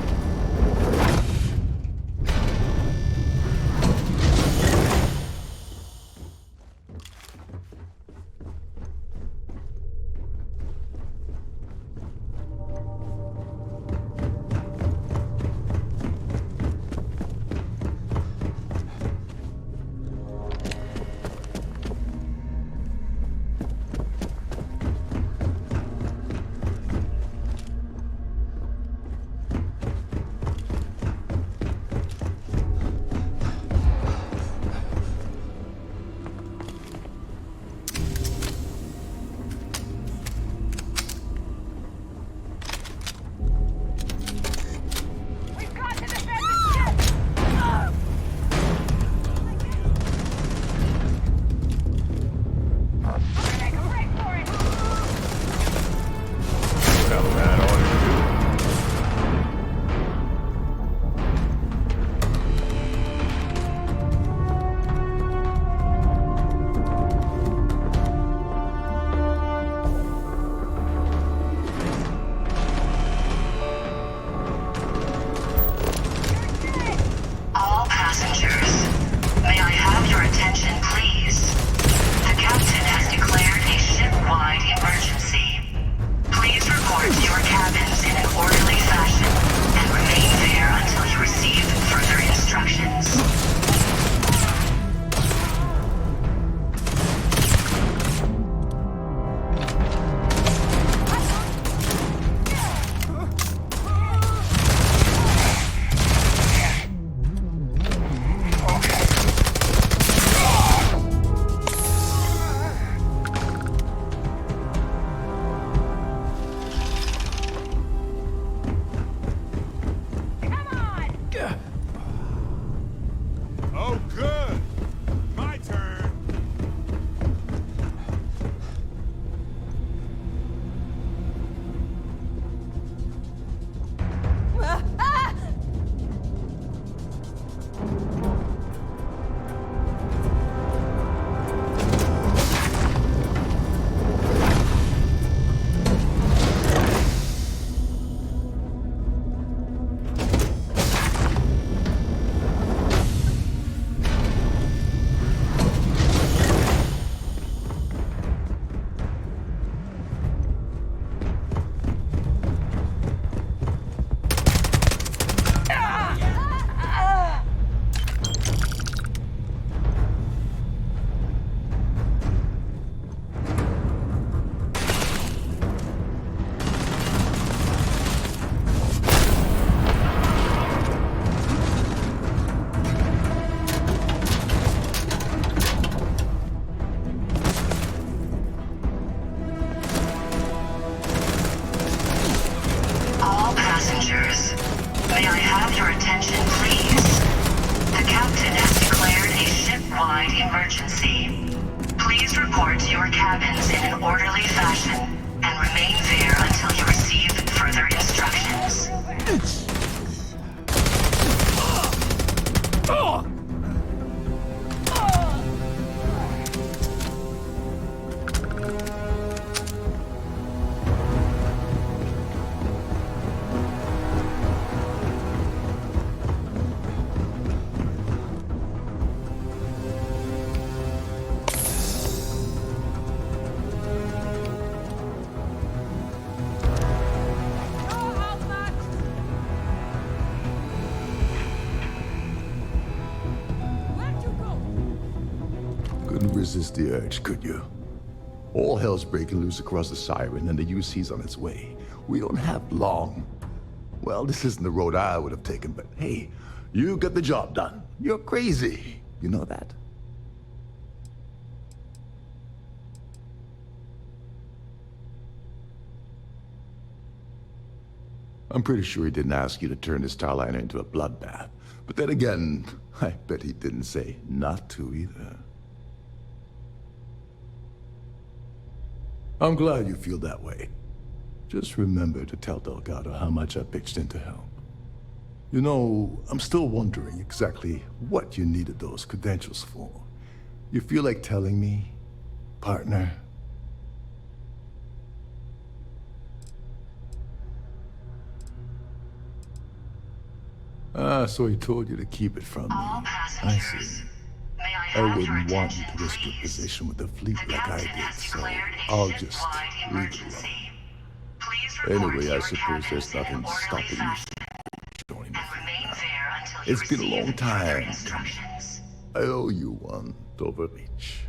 Resist the urge, could you? All hell's breaking loose across the Siren, and the UC's on its way. We don't have long. Well, this isn't the road I would have taken, but hey, you got the job done. You're crazy. You know that? I'm pretty sure he didn't ask you to turn this Starliner into a bloodbath. But then again, I bet he didn't say not to either. I'm glad you feel that way. Just remember to tell Delgado how much I pitched in to help. You know, I'm still wondering exactly what you needed those credentials for. You feel like telling me, partner? Ah, so he told you to keep it from me. I see. I wouldn't want you to risk your position with the fleet like I did, so I'll just leave it alone. Anyway, I suppose there's nothing stopping you from joining me now. It's been a long time coming. I owe you one, Doverich.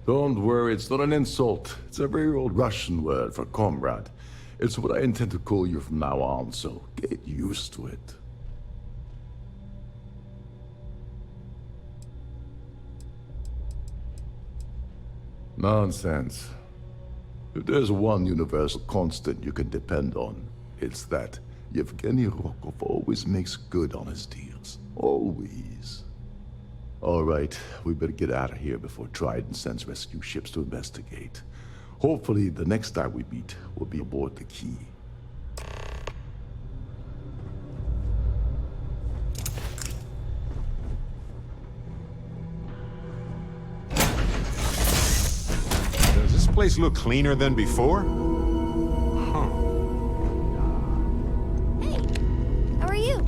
Don't worry, it's not an insult. It's a very old Russian word for comrade. It's what I intend to call you from now on, so get used to it. Nonsense. If there's one universal constant you can depend on, it's that Yevgeny Rokov always makes good on his deals. Always. All right, we better get out of here before Trident sends rescue ships to investigate. Hopefully, the next time we meet, we'll be aboard the Key. Does this place look cleaner than before? How are you?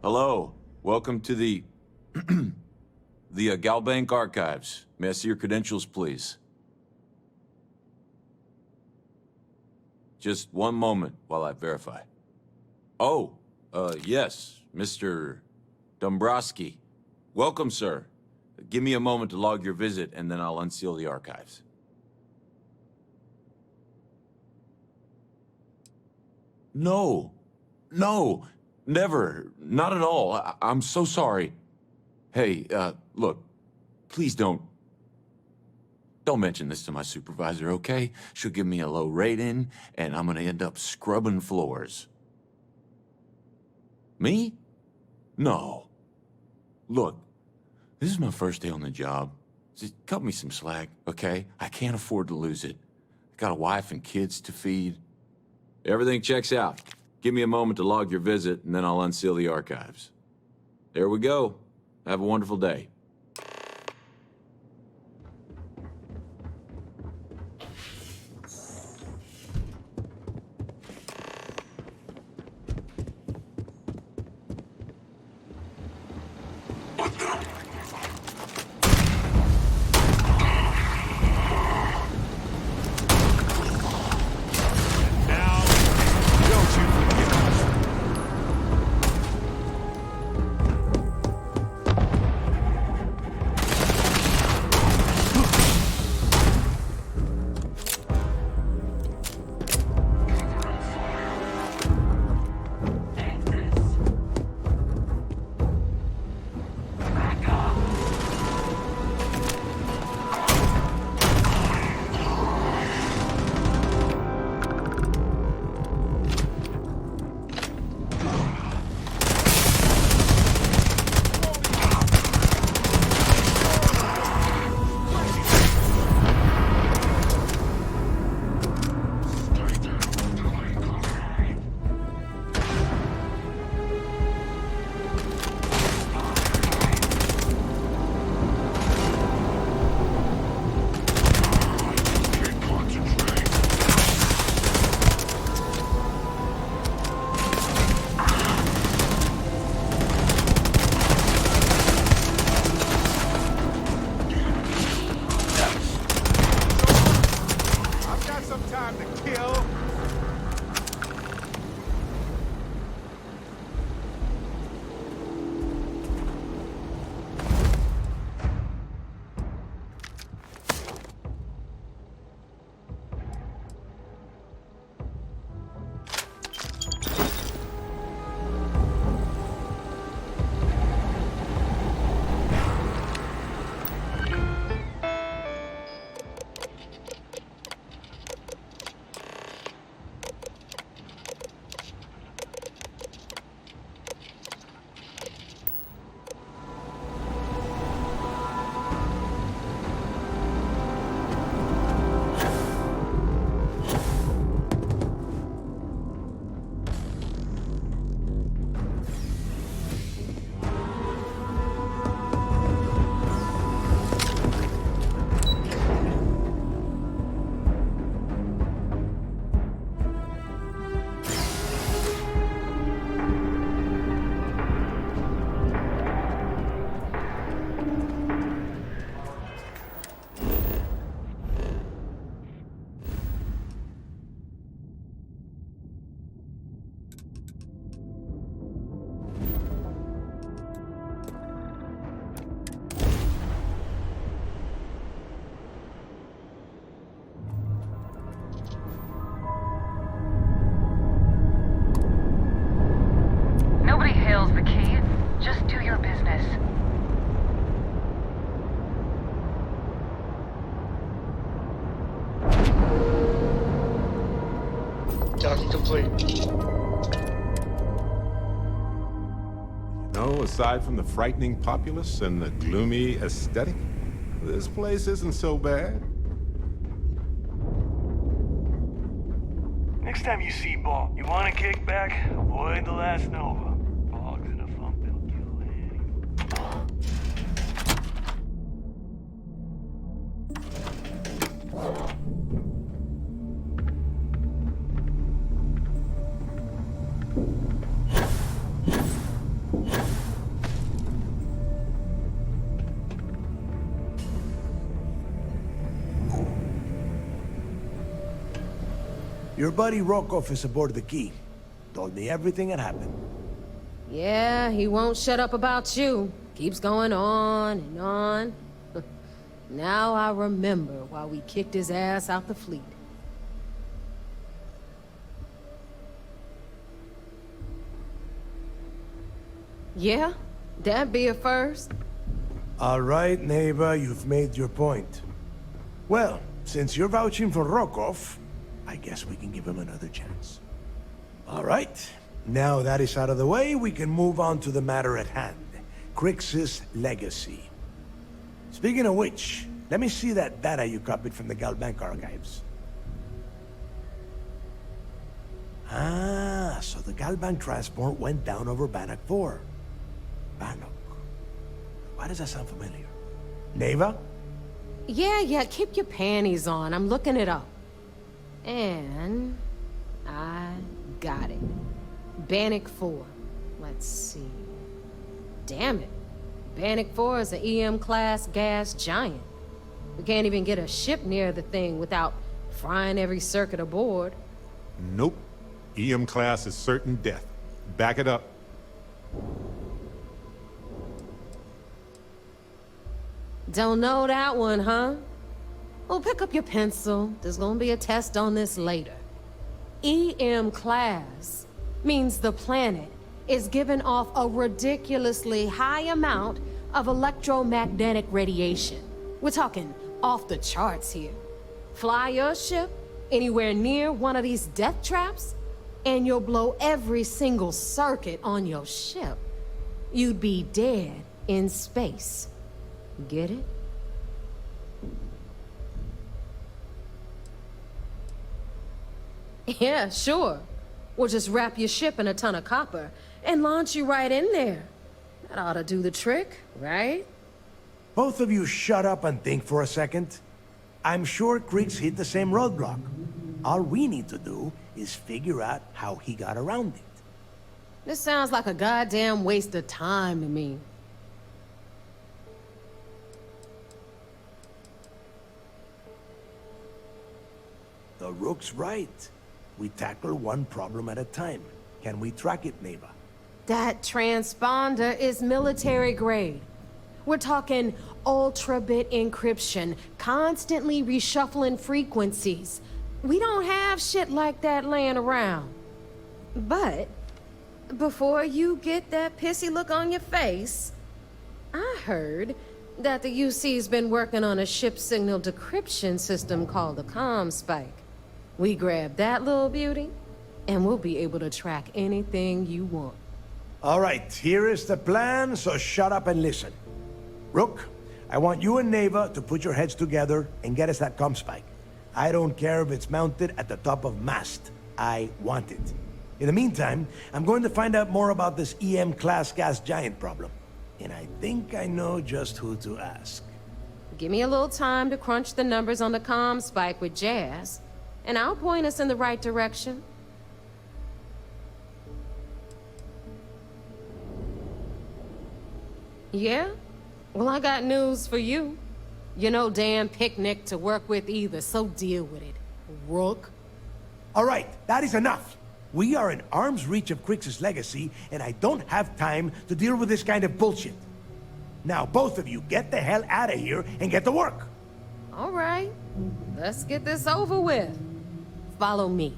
Hello. Welcome to the Galbank Archives. May I see your credentials, please? Just one moment while I verify. Oh, yes, Mr. Dombrowski. Welcome, sir. Give me a moment to log your visit, and then I'll unseal the archives. No. No. Never. Not at all. I'm so sorry. Hey, look, please don't mention this to my supervisor, okay? She'll give me a low rating, and I'm gonna end up scrubbing floors. Me? No. Look, this is my first day on the job. Just cut me some slack, okay? I can't afford to lose it. I got a wife and kids to feed. Everything checks out. Give me a moment to log your visit, and then I'll unseal the archives. There we go. Have a wonderful day. Task complete. No, aside from the frightening populace and the gloomy aesthetic, this place isn't so bad. Next time you see Ball, you want to kick back? Avoid the last Nova. Bog's in a funk that'll kill anyone. Your buddy Rokov is aboard the Key. Told me everything that happened. Yeah, he won't shut up about you. Keeps going on and on. Now I remember why we kicked his ass out the fleet. Yeah, that'd be a first. All right, neighbor, you've made your point. Well, since you're vouching for Rokov, I guess we can give him another chance. All right. Now that is out of the way, we can move on to the matter at hand. Crix's legacy. Speaking of which, let me see that data you copied from the Galbank archives. Ah, so the Galbank transport went down over Bannock 4. Bannock. Why does that sound familiar? Neva? Yeah, keep your panties on. I'm looking it up. And I got it. Bannock 4. Let's see. Damn it. Bannock 4 is an EM-class gas giant. We can't even get a ship near the thing without frying every circuit aboard. Nope. EM class is certain death. Back it up. Don't know that one, huh? Well, pick up your pencil. There's gonna be a test on this later. EM class means the planet is giving off a ridiculously high amount of electromagnetic radiation. We're talking off the charts here. Fly your ship anywhere near one of these death traps, and you'll blow every single circuit on your ship. You'd be dead in space. Get it? Yeah, sure. We'll just wrap your ship in a ton of copper and launch you right in there. That ought to do the trick, right? Both of you shut up and think for a second. I'm sure Crix hit the same roadblock. All we need to do is figure out how he got around it. This sounds like a goddamn waste of time to me. The Rook's right. We tackle one problem at a time. Can we track it, Neva? That transponder is military grade. We're talking ultra-bit encryption, constantly reshuffling frequencies. We don't have shit like that laying around. But before you get that pissy look on your face, I heard that the UC's been working on a ship signal decryption system called the ComSpike. We grab that little beauty, and we'll be able to track anything you want. All right, here is the plan, so shut up and listen. Rook, I want you and Neva to put your heads together and get us that ComSpike. I don't care if it's mounted at the top of mast. I want it. In the meantime, I'm going to find out more about this EM-class gas giant problem. And I think I know just who to ask. Give me a little time to crunch the numbers on the ComSpike with Jazz, and I'll point us in the right direction. Yeah? Well, I got news for you. You're no damn picnic to work with either, so deal with it, Rook. All right, that is enough. We are in arm's reach of Crix's legacy, and I don't have time to deal with this kind of bullshit. Now, both of you, get the hell out of here and get to work. All right, let's get this over with. Follow me.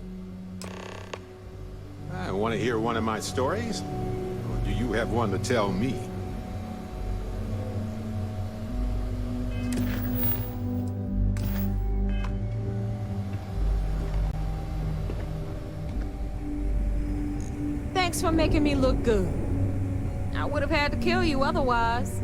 I want to hear one of my stories? Or do you have one to tell me? Thanks for making me look good. I would have had to kill you otherwise.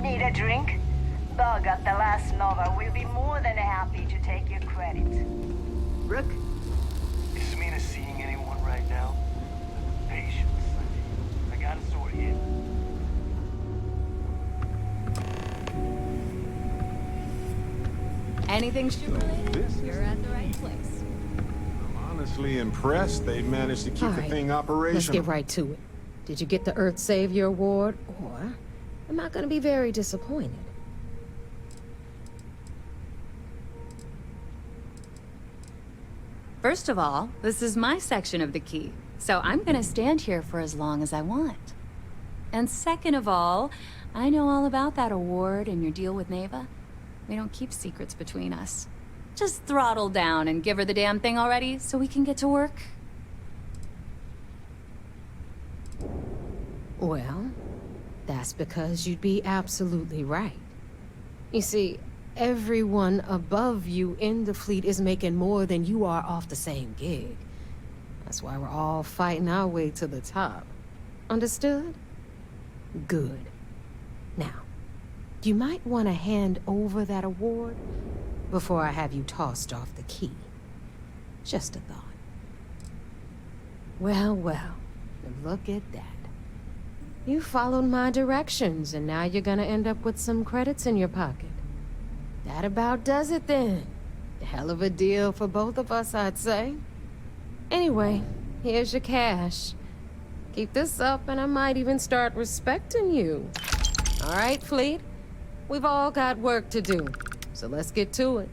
Need a drink? Bug at the last Nova will be more than happy to take your credit. Rook? Is Mina seeing anyone right now? Patience. I got a sword here. Anything ship-related? You're at the right place. I'm honestly impressed they managed to keep All the right, thing operational. let's get right to it. Did you get the Earth Savior Award, or am I gonna be very disappointed? First of all, this is my section of the key, so I'm gonna stand here for as long as I want. And second of all, I know all about that award and your deal with Neva. We don't keep secrets between us. Just throttle down and give her the damn thing already so we can get to work. Well, that's because you'd be absolutely right. You see, everyone above you in the fleet is making more than you are off the same gig. That's why we're all fighting our way to the top. Understood? Good. Now, you might want to hand over that award before I have you tossed off the key. Just a thought. Well, well, look at that. You followed my directions, and now you're gonna end up with some credits in your pocket. That about does it then. Hell of a deal for both of us, I'd say. Anyway, here's your cash. Keep this up, and I might even start respecting you. All right, Fleet? We've all got work to do, so let's get to it.